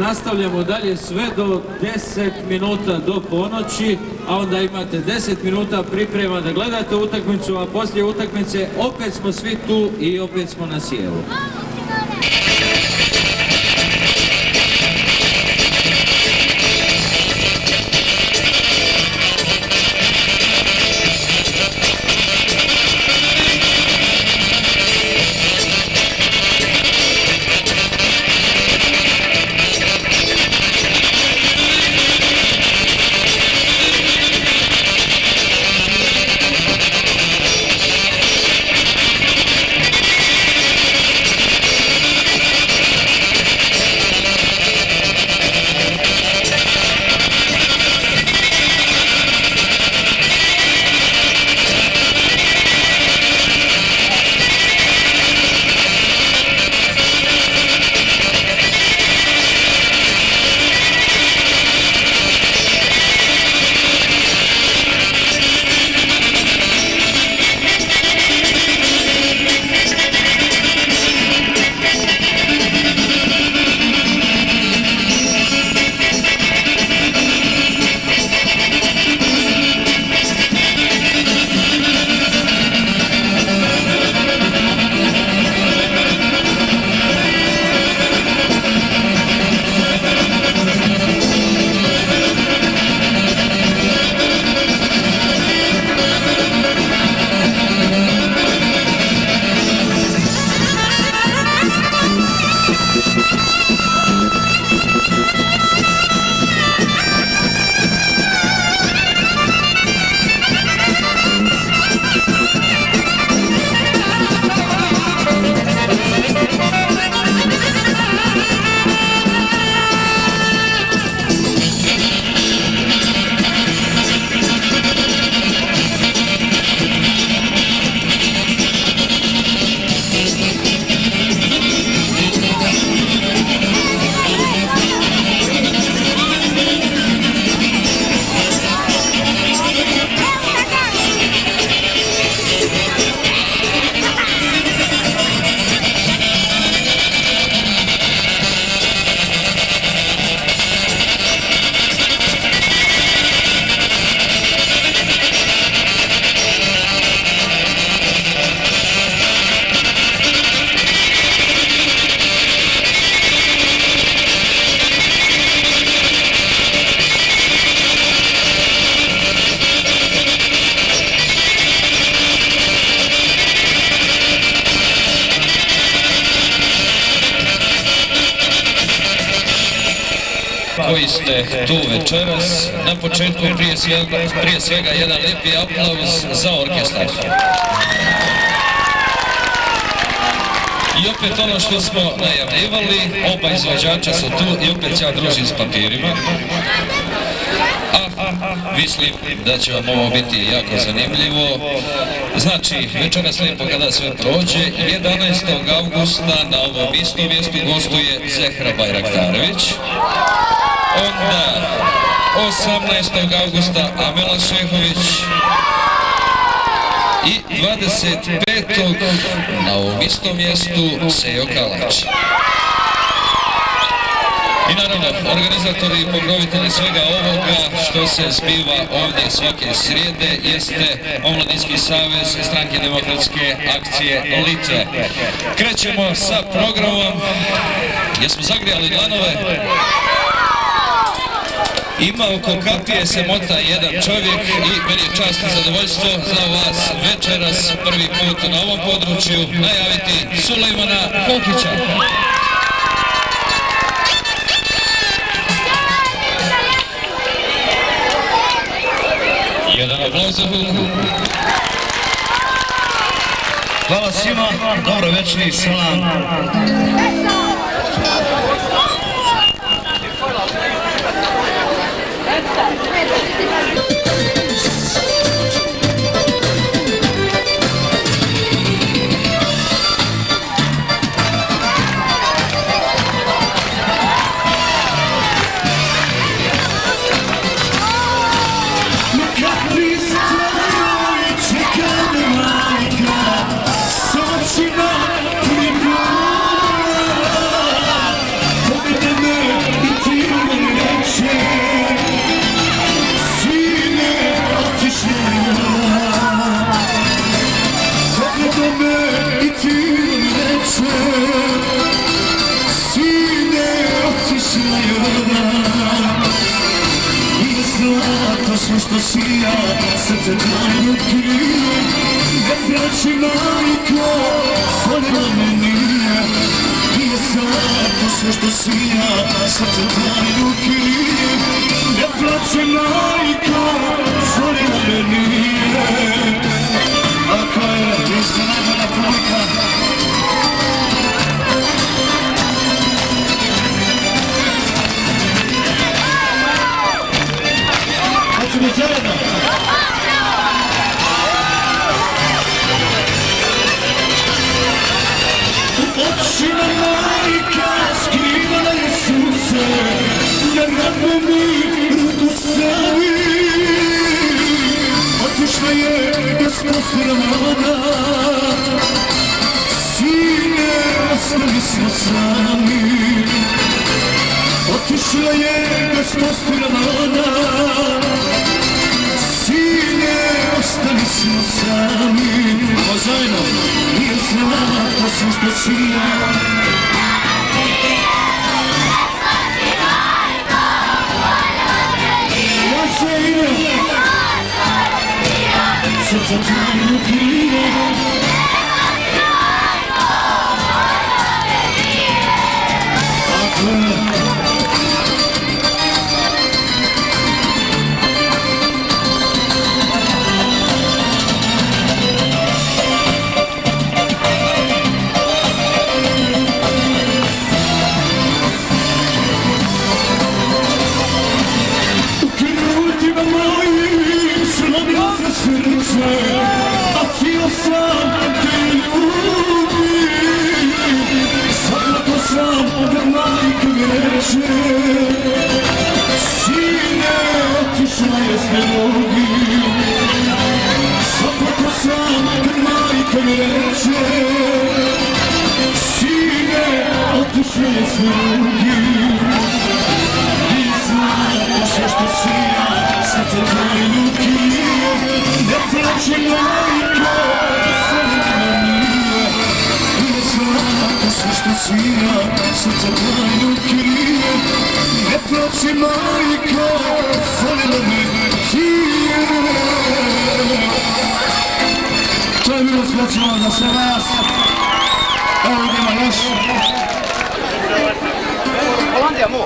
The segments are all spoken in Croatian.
Nastavljamo dalje sve do 10 minuta do ponoći, a onda imate 10 minuta priprema da gledate utakmicu, a poslije utakmice opet smo svi tu i opet smo na sjelu. koji ste tu večeras. Na početku prije svega jedan lijepi aplauz za orkestar. I opet ono što smo najavljivali, oba izvođača su tu i opet ja družim s papirima. Mislim da će vam ovo biti jako zanimljivo. Znači, večeras lijepo kada sve prođe, 11. augusta na ovom istom mjestu gostuje Zehra Bajraktarević. Onda 18. augusta Amela Šehović. I 25. na ovom istom mjestu Sejo Kalač. I naravno, organizatori i pokrovitelji svega ovoga što se zbiva ovdje svake srijede jeste Omladinski savez Stranke demokratske akcije Litve. Krećemo sa programom. Jesmo zagrijali dlanove? Ima oko kapije se mota jedan čovjek i meni je čast i zadovoljstvo za vas večeras prvi put na ovom području najaviti Sulejmana Kokića. Jedan aplauz za Huku. Hvala svima, dobro večer, salam. Što sija, srce trajno krije, ne braći majko, falila me nije. Nije zato sve što sija, srce trajno krije, ne braći majko, falila me nije. Ako je isto najbolja publika, hoćemo zajedno. Očima majka skrivala je suze, na ramenu ruku stavi. Otišla je bez postrana, sine, ostali smo sami. Otišla je bez postrana, sine, ostali smo sami. Pozajno. Nije znala to sam što si ja. Ja se idem, srca trajno krije. Ako je a htio sam te ljubim, svakako sam da majka mi reče, sine, otišla je s drugim. Svakako sam da majka mi reče, sine, otišla je s drugim. I znam sve što si ja, srce trajno krije. Ne plaće majko, falila nije. Ne znam sve što svija, srce trajno krije. Ne plaće majko, falila nije. To je bilo specijalno za sve vas. Evo idemo još. Holandija mu.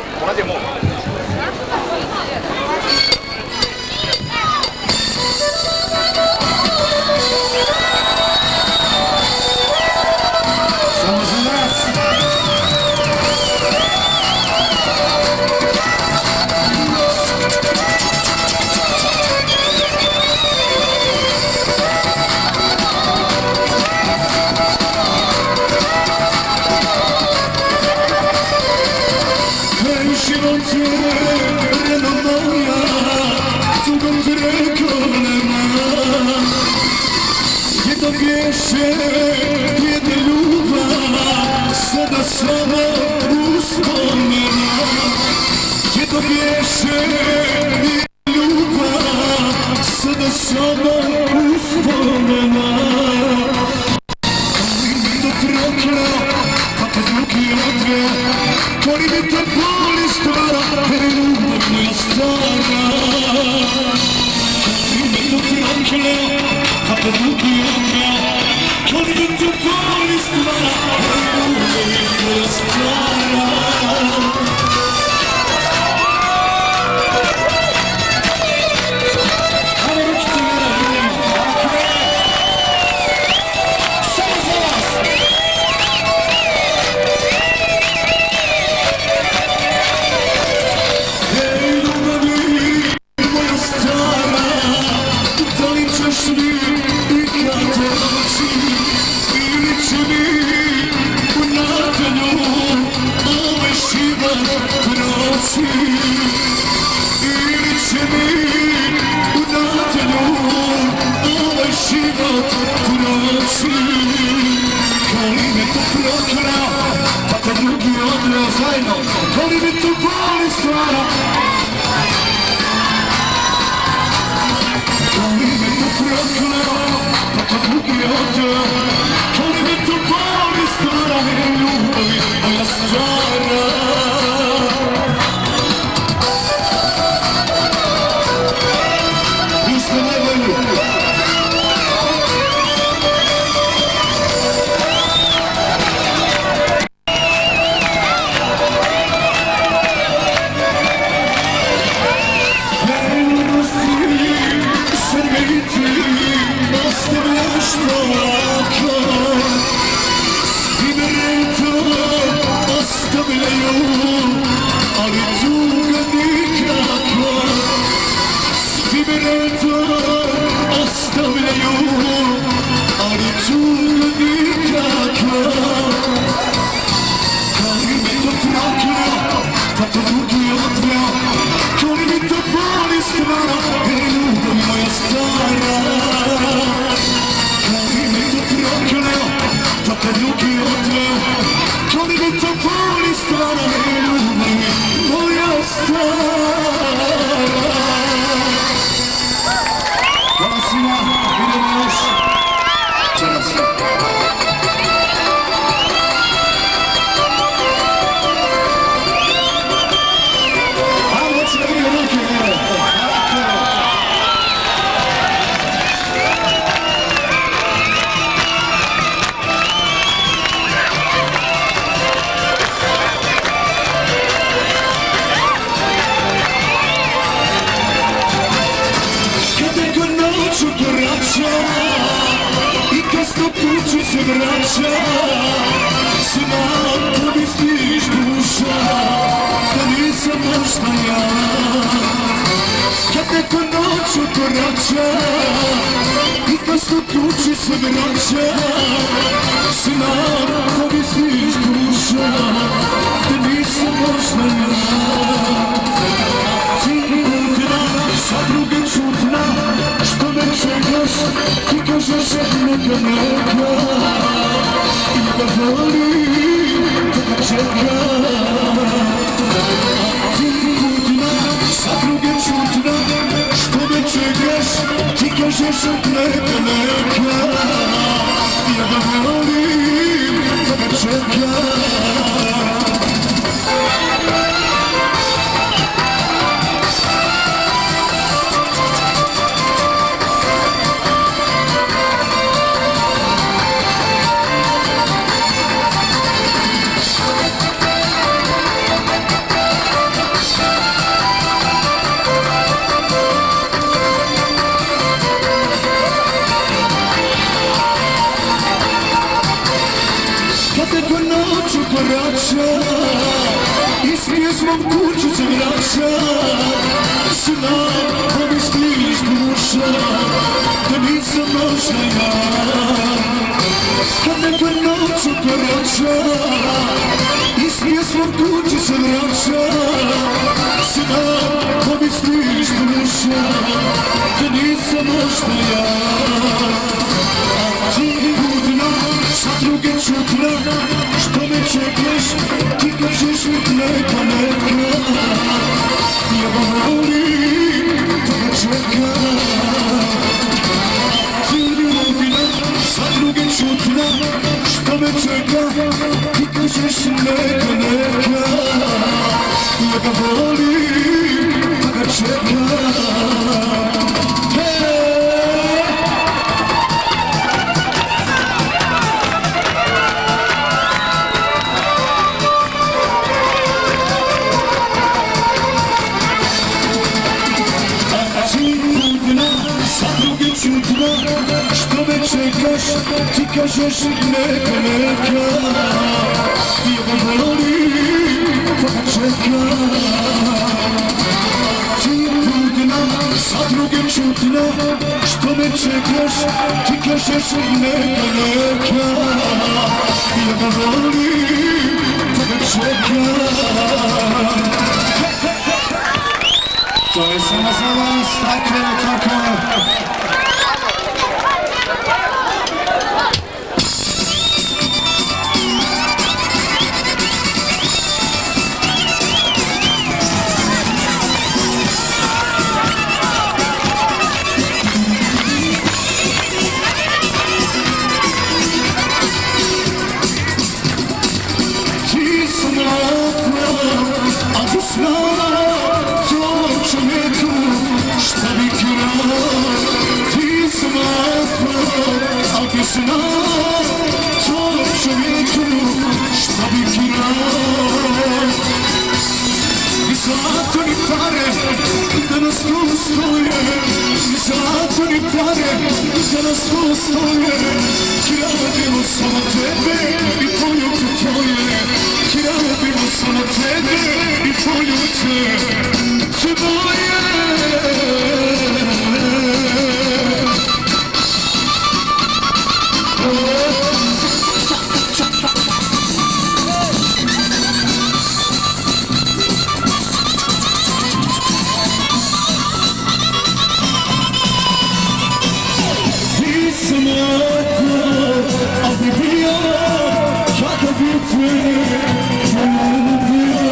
dok bješe jedna ljubav, sada samo uspomena. Gdje dok bješe jedna ljubav, sada samo uspomena. Koji mi to proklao, pa kad ruki odveo, koji mi to boli stvara, ljubav moja stara. Koji mi to proklao, pa kad ruki odveo, koji mi to boli stvara, ljubav moja stara. Nisam možda ja, a ti ti kažeš neka, neka. Ja ga volim, pa ga čeka. Ti je budna, za druge čutna, što me čekaš, ti kažeš neka, neka. Ja ga volim, pa ga čeka. To je samo za vas, tako je, tako je. Ti sam lako, ako znao tom čovjeku šta bi krao. Ti sam lako, ako znao tom čovjeku šta bi krao. Ni zlato ni pare da nas tu stoje, ni zlato ni pare da nas tu stoje. Krao bilo samo tebe i poljubce tvoje. Krao bilo samo tebe i poljubce tvoje. Nisam lako, al bi bio kada bi te poljubio.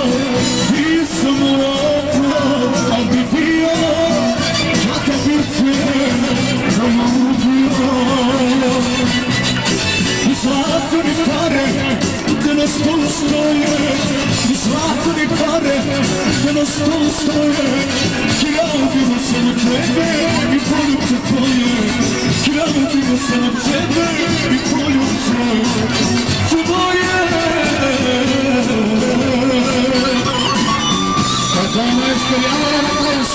Nisam lako, al bi bio kada bi te poljubio. Ni zlato ni pare da nas tu stoje, ni zlato ni pare da nas tu stoje. Krao bilo samo tebe i poljubce tvoje. Krao bilo samo tebe i poljubce tvoje. Pardon, ešte javno na plus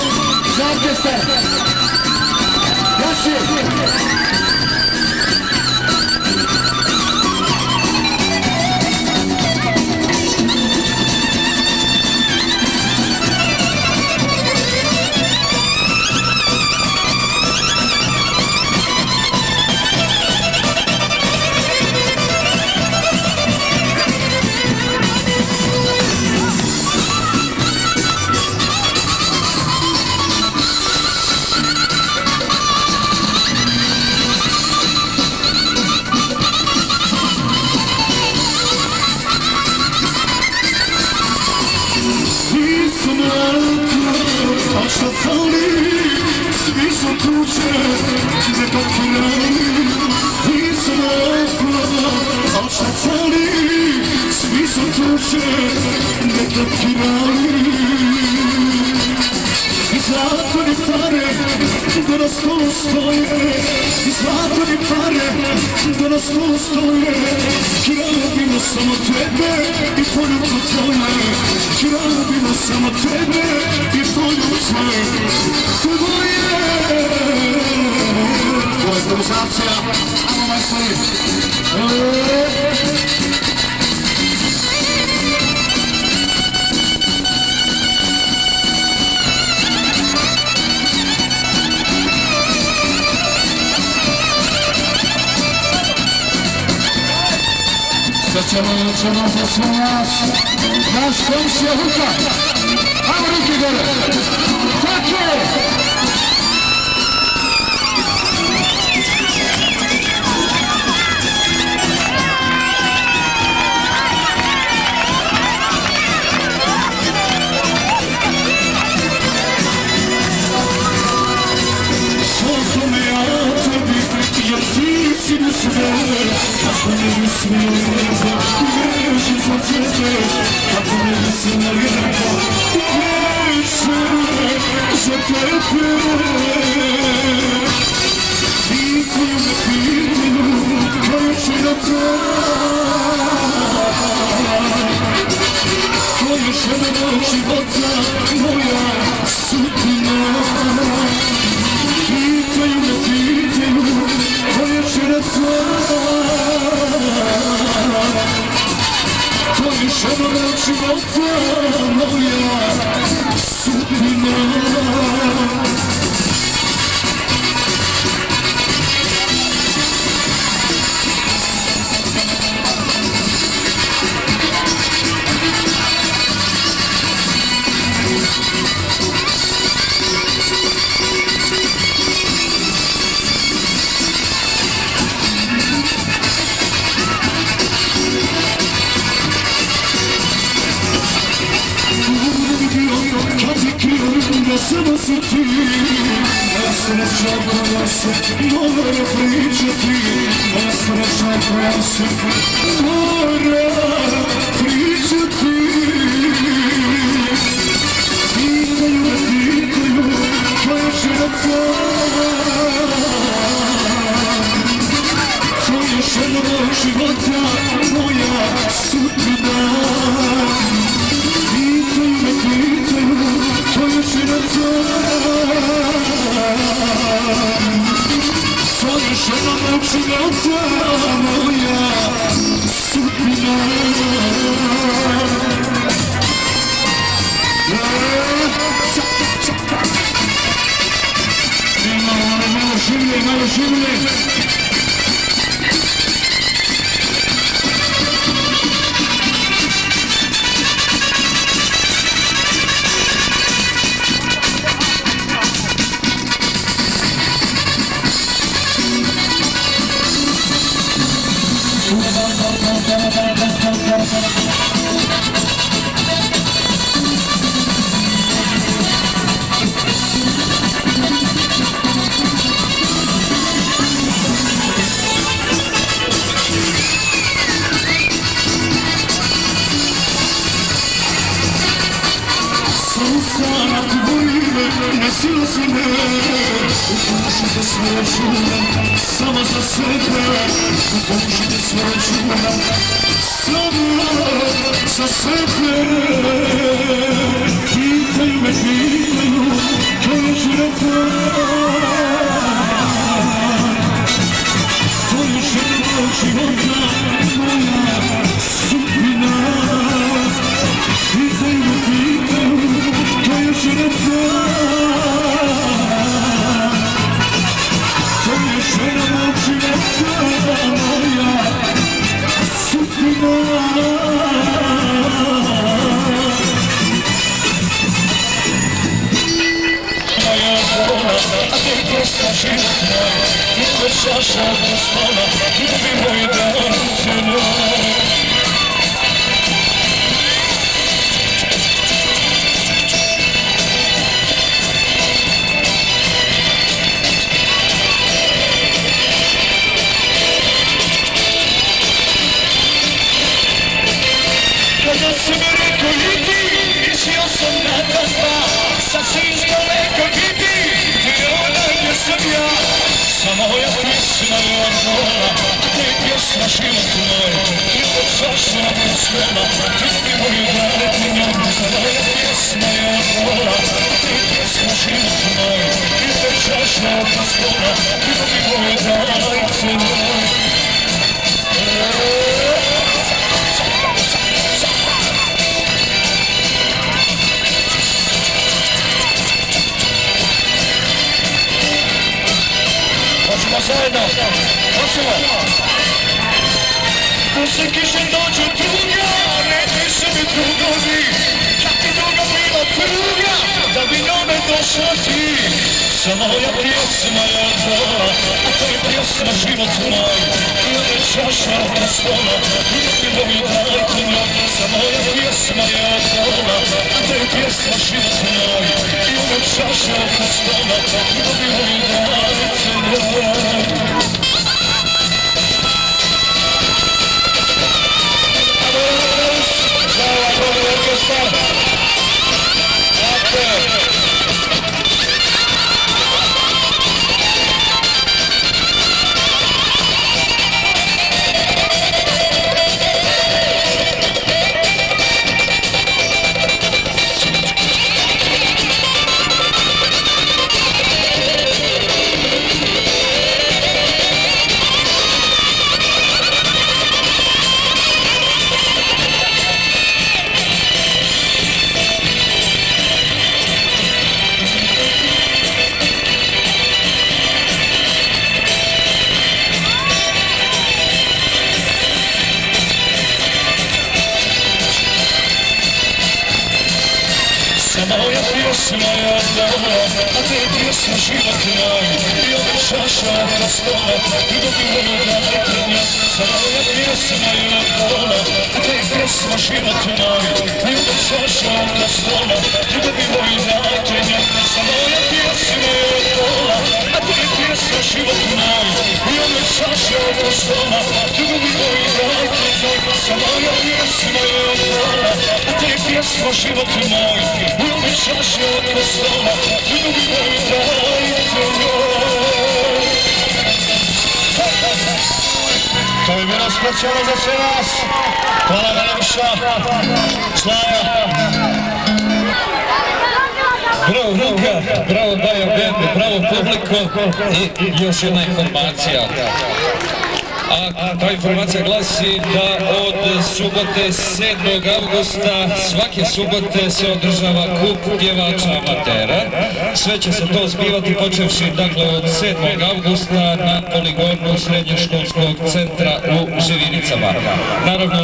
za orkestar. Jaši! A šta fali, svi su tuče, neka krali. Nisam lako, a šta fali, svi su tuče, neka krali. Ni zlato ni pare da nas tu stoje, ni zlato ni pare da nas tu stoje. Kralo bilo samo tebe i poljubce tvoje. Kralo bilo samo tebe i poljubce tvoje. Ovo je improvizacija, ajmo majstori. Ćemo za sve nas, naš komšija Huka. Ajmo ruke gore. Tako je. Koliko me ja tebi, jer ti si mi sve. Kako ne bi smijeli veći za tebe, kako ne bi se naljepao veće za tebe. Pitaju me, pitaju, koja će da te, koja će da života moja sudbina. Pitaju me, pitaju, koja će da života, to je žena života, moja sudbina. Samo si ti, moja sreća koja se mora pričati, moja sreća koja se mora pričati. Pitaju me, pitaju, koja žena tvoja, to je žena moj života, moja sudbina. Pitaju me, pitaju, tvoja žena tvoja, tvoja žena mog života, moja sudbina. Malo življe, malo življe. Sana tvojime ne silazi me, ukošite svoje čuvam sama za sebe, ukošite svoje čuvam sama za sebe. Pitaju me, pitaju, koja je žena tvoja, to je žena mog života, moja sudbina. Pitaju me, pitaju, koja je žena tvoja, to je žena mog života, moja sudbina. Moja vola, a ti prosta život moj, i da čaša do stola, ljubi moj dance moj. Kada si mi rekao idi, mislio sam na teba, sad si izdaleko vidi, ti je ona gdje sam ja. Samo moja pjesma je Angola, te je pjesma život moj, i od čaša do stola, ljubi moju daletinju. Samo moja pjesma je Angola, te je pjesma život moj, i od čaša do stola, ljubi moju daletinju. Hoćemo zajedno, hoćemo. Poslije kiše dođu druga, neki su mi drugovi, čak i druga bila pruga, da bi njome došla ti. Samo moja pjesma je Angola, a to je pjesma život moj, i ode čaša do stola, ljubi moju daletinju. Samo moja pjesma je Angola, a to je pjesma život moj, i ode čaša do stola, ljubi moju daletinju. pjesma je od dola, a te pjesma život moj. I ove čaša oko stola, i dobilo gledanja. Samo moja pjesma je od dola, a te pjesma život moj. I ove čaša oko stola, i dobilo gledanja. Samo moja pjesma je od dola, a te pjesma život moj. I ove čaša oko stola, i dobilo gledanja. Samo moja pjesma je od dola, a te pjesma život moj. I ove čaša oko stola, i dobilo gledanja. To je bilo specijalno za sve nas. Hvala najviša. Slaja. Bravo Luka, bravo Baja Band, bravo publiko i još jedna informacija. A ta informacija glasi da od subote 7. augusta svake subote se održava kup pjevača amatera. Sve će se to zbivati počevši dakle od 7. augusta na poligonu srednjoškolskog centra u Živinicama. Naravno,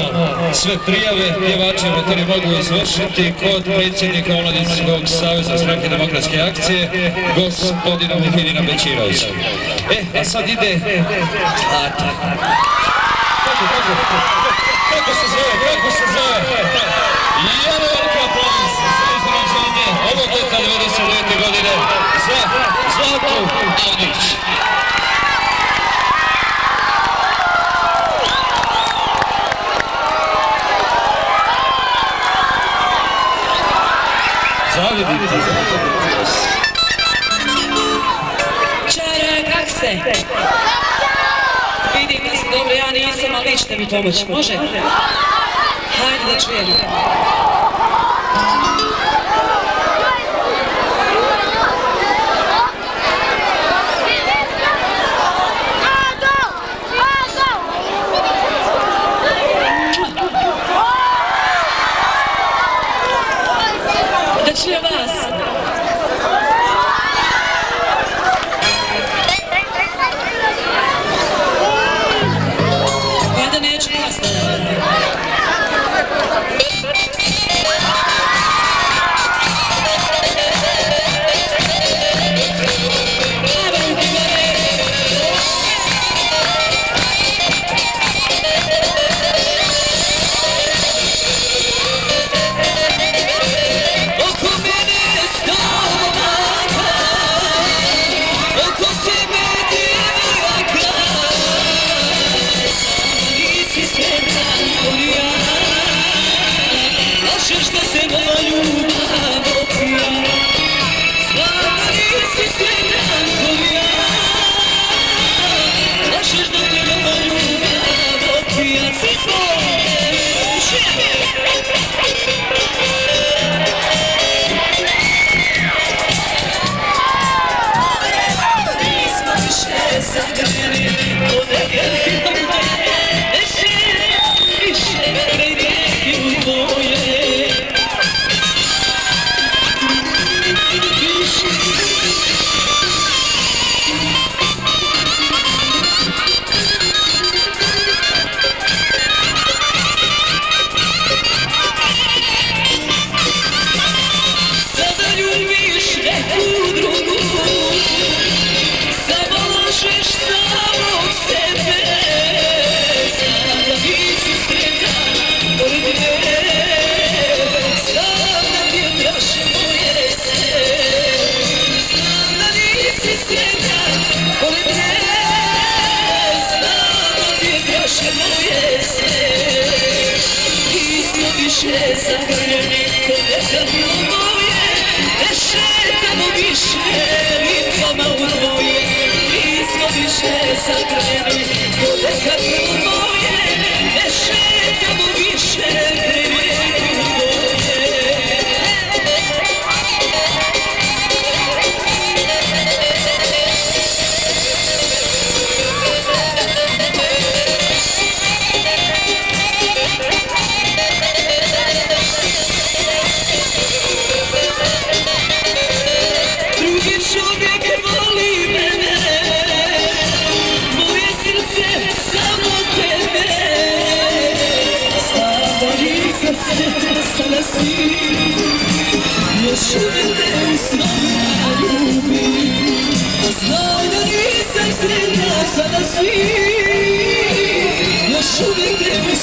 sve prijave pjevači amateri mogu izvršiti kod predsjednika Omladinskog saveza Stranke demokratske akcije, gospodina Mihidina Bećirovića. A sad ide... Kako se zove? Jedan veliki aplauz za izraženje ovog leta 99. godine za Zlatu Anić. Zavidite. Čara, kak se? Vidim da se dobro, ja nisam, ali vi ćete mi pomoći. Može? Hajde da čujemo. Da čujem vas.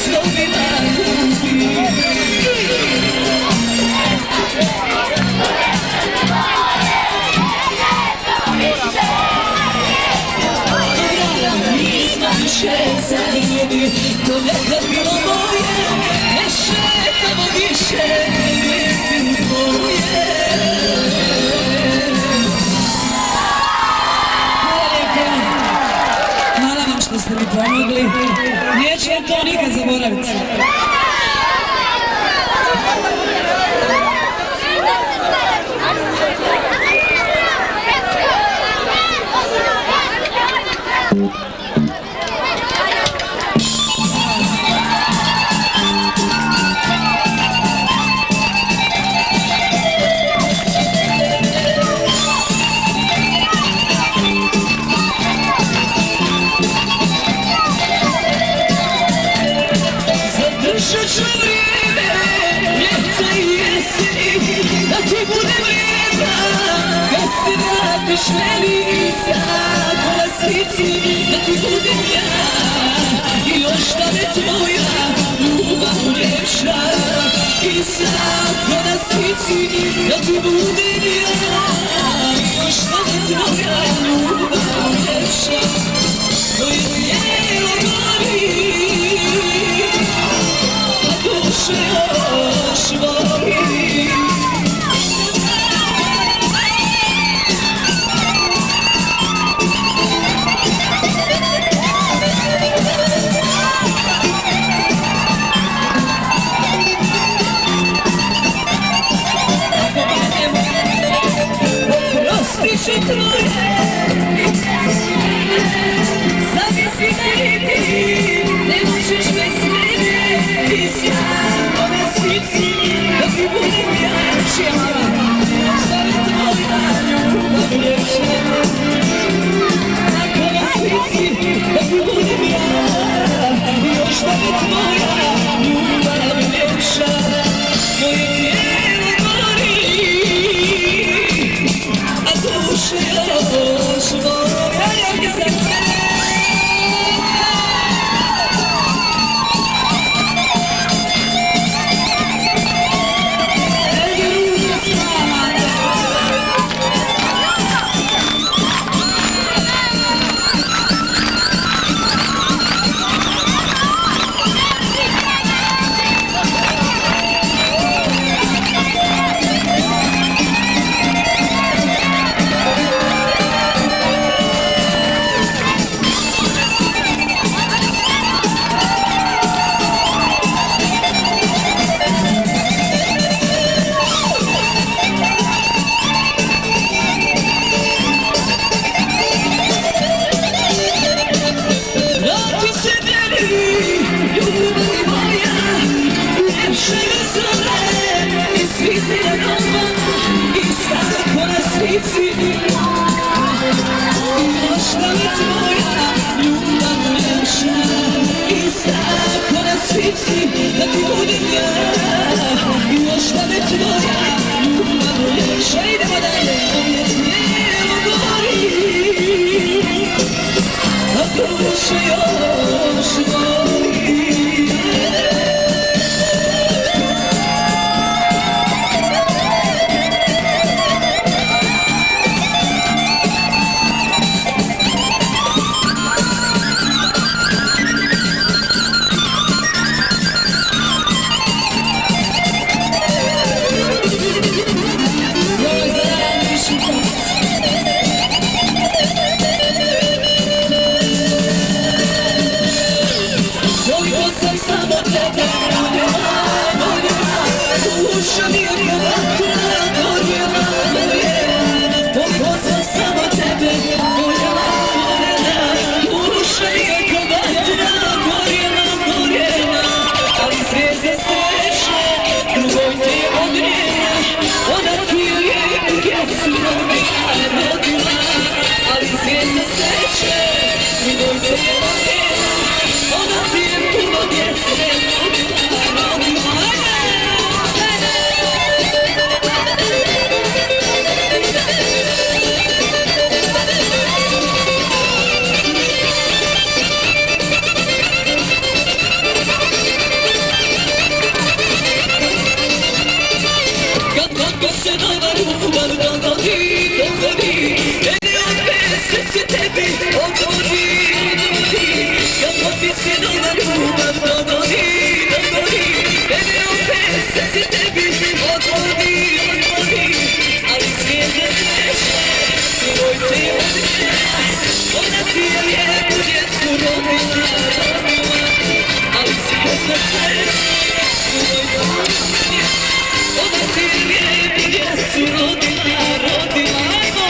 snovima ljubi. Nismo više zajedni, to nekad bilo moje, ne šetamo više, ne tvoje. Hvala vam što ste mi pomogli, neću vam to nikad zaboraviti. Zadržat ću vrijeme, ljeta i jeseni, da ti budem vrijedna, kad se vratiš meni tako na slici, da ti budem ja, i ostane tvoja ljubav ljepša, i tako na slici, da ti budem ja, i ostane tvoja ljubav ljepša, tvoje tijelo gori. Duše još voli. Oprostit ću tvoje, zamisli ti, ne možeš bez mene, ti samo na slici, da ti budem jača, ostane tvoja ljubav ljepša. Tako na slici, da ti budem ja, i ostane tvoja ljubav ljepša. Moje tijelo gori, a duše još voli. Da ti budem ja, i ostane tvoja ljubav ljepša. Idemo dalje. Moje tijelo gori, a duša još voli. ljubav dogodi, bebe opet srce tebi odvodi, ali zvijezde sreće tvoj te odbije, ona ti je lijepu djecu rodila, ali zvijezde sreće tvoj te odbije, ona ti je lijepu djecu rodila, ajmo!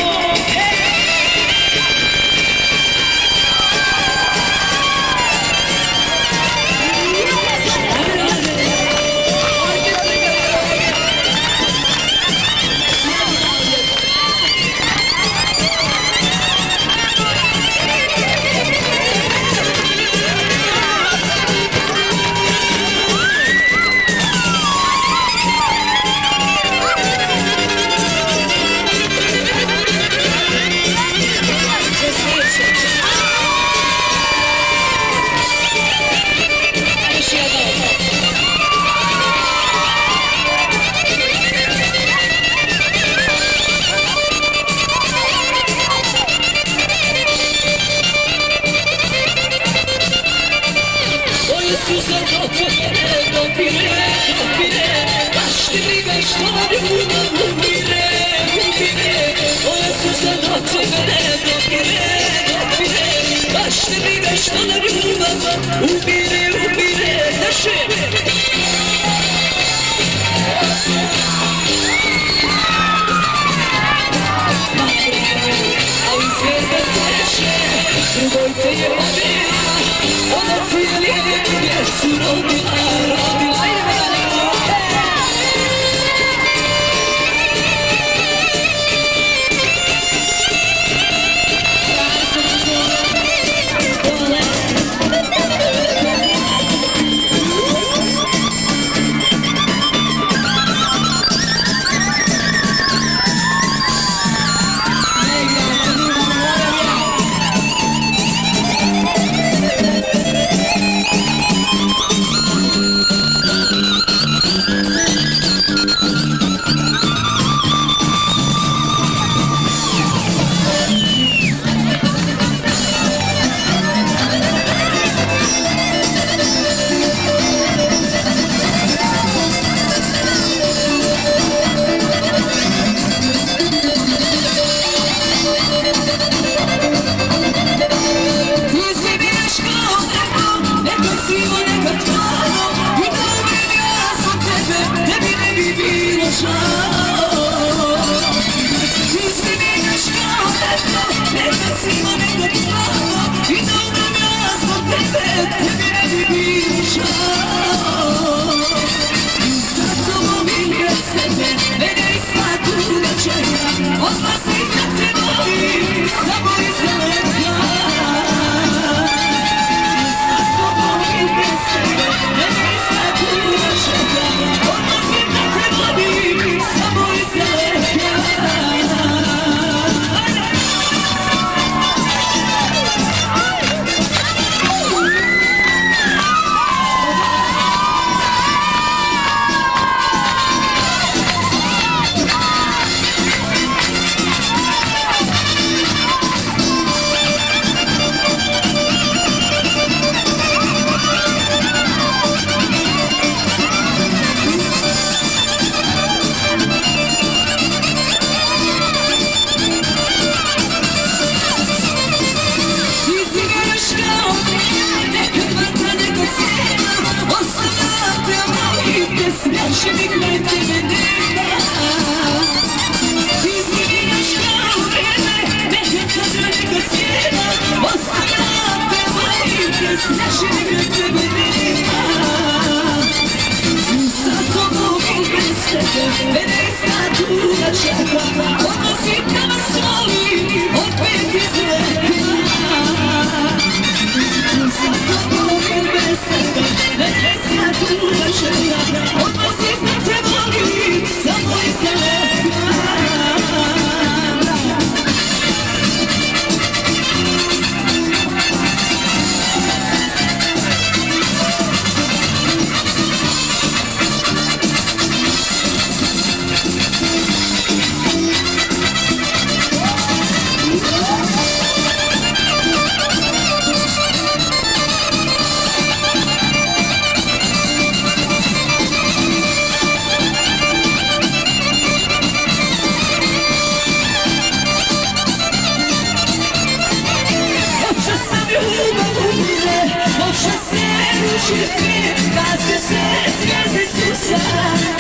ruši svijet, kad se sve zvijezde susa,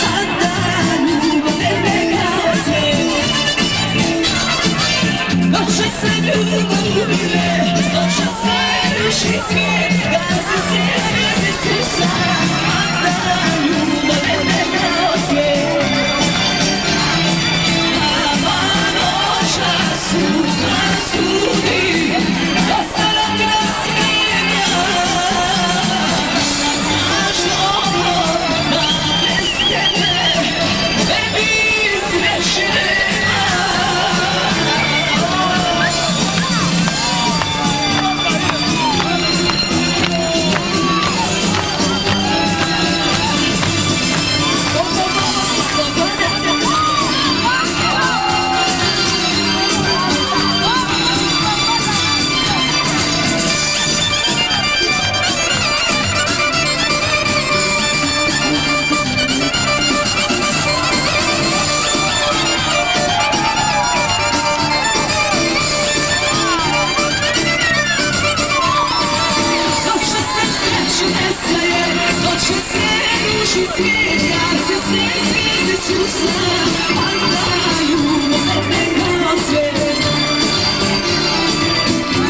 a da ljubav ne kao svijet. Noće se ljubav umire, noće se ruši svijet, kad se sve zvijezde susa, a da ljubav ne kao svijet. Ama noća sutra sudi, ostala krasnija. Znaš dobro da bez tebe ne bi sreće nema. Noće se ruši svijet, kad se sve zvijezde susa, a da ljubav ne kao svijet.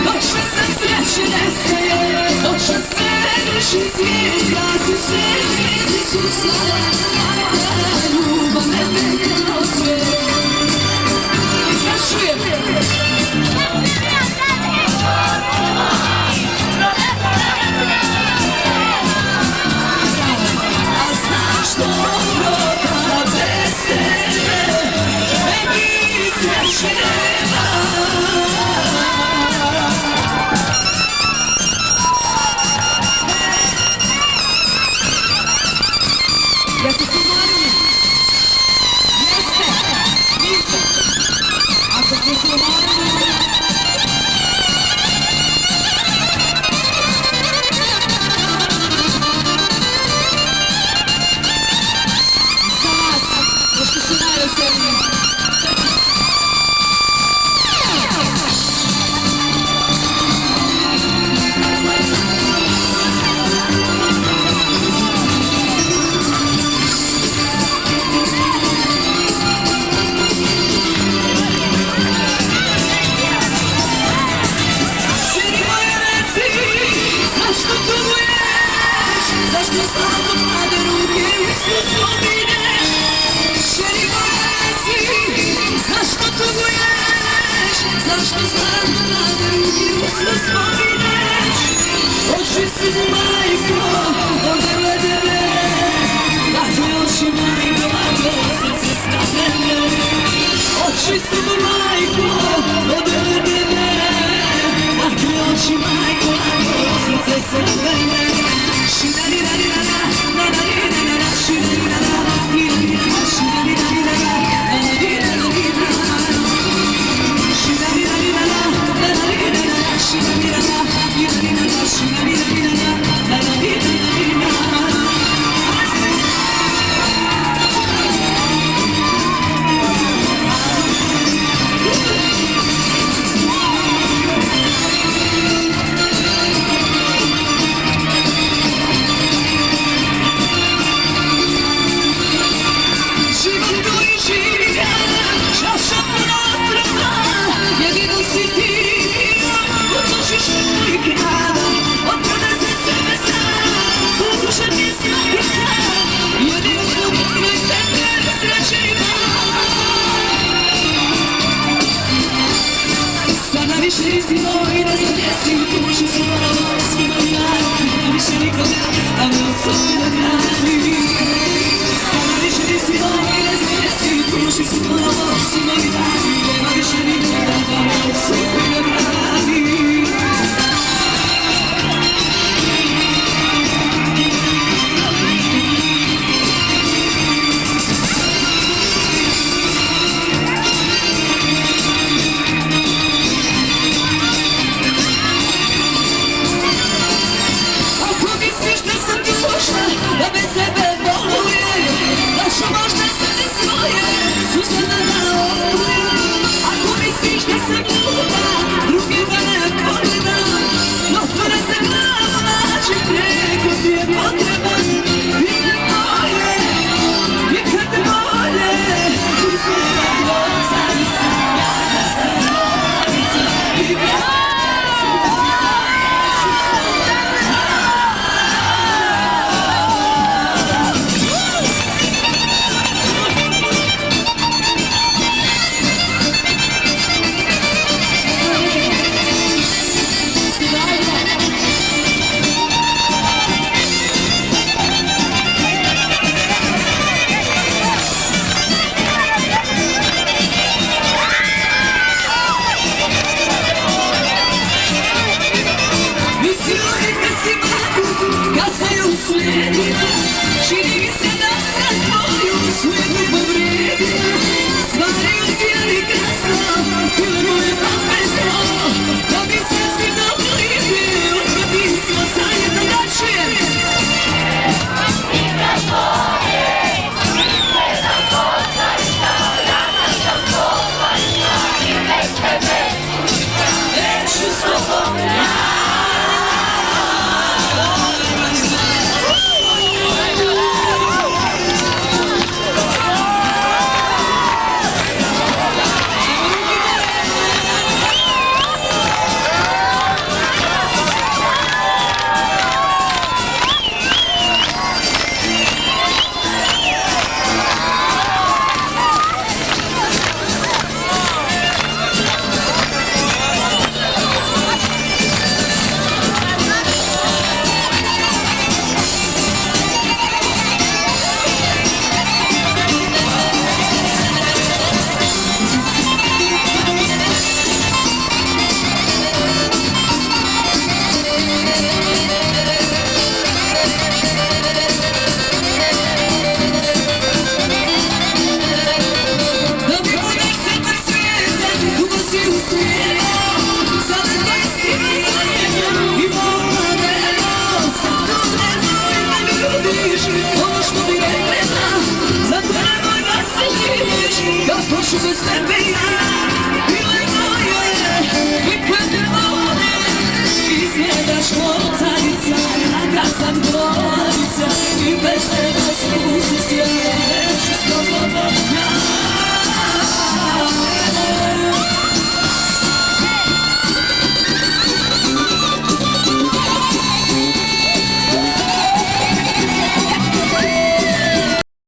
Noće se sreće nestaje, noće se ruši svijet, kad se sve zvijezde susa, a da ljubav ne kao svijet. Ja čujem. Dobro da bez tebe ne bi sreće nema. Jeste se umarili? Jeste? Niste? Ako ste se umarili... Zašto slavno mlade ruke usne spomineš? Ženi moja reci, zašto tuguješ? Zašto slavno mlade ruke usne spomineš? Oči su mu majko, odrede me. Takve oči majko, lako srce skamene. Oči su mu majko, odrede me. Takve oči majko, lako srce skamene. Ako misliš da sam ti loša, uslijedila. Čini mi se da sam tvoju slijedu povrijedila. Stvari uzijeli krasno, ili moje pametno, da bi se svi dovolili, odmah bismo zajedno dačili. Neću s tobom bez tebe ja, bile moje, i kad te vode, izgledaš kao carica, jaka sam golica, i bez tebe sluzi svijet.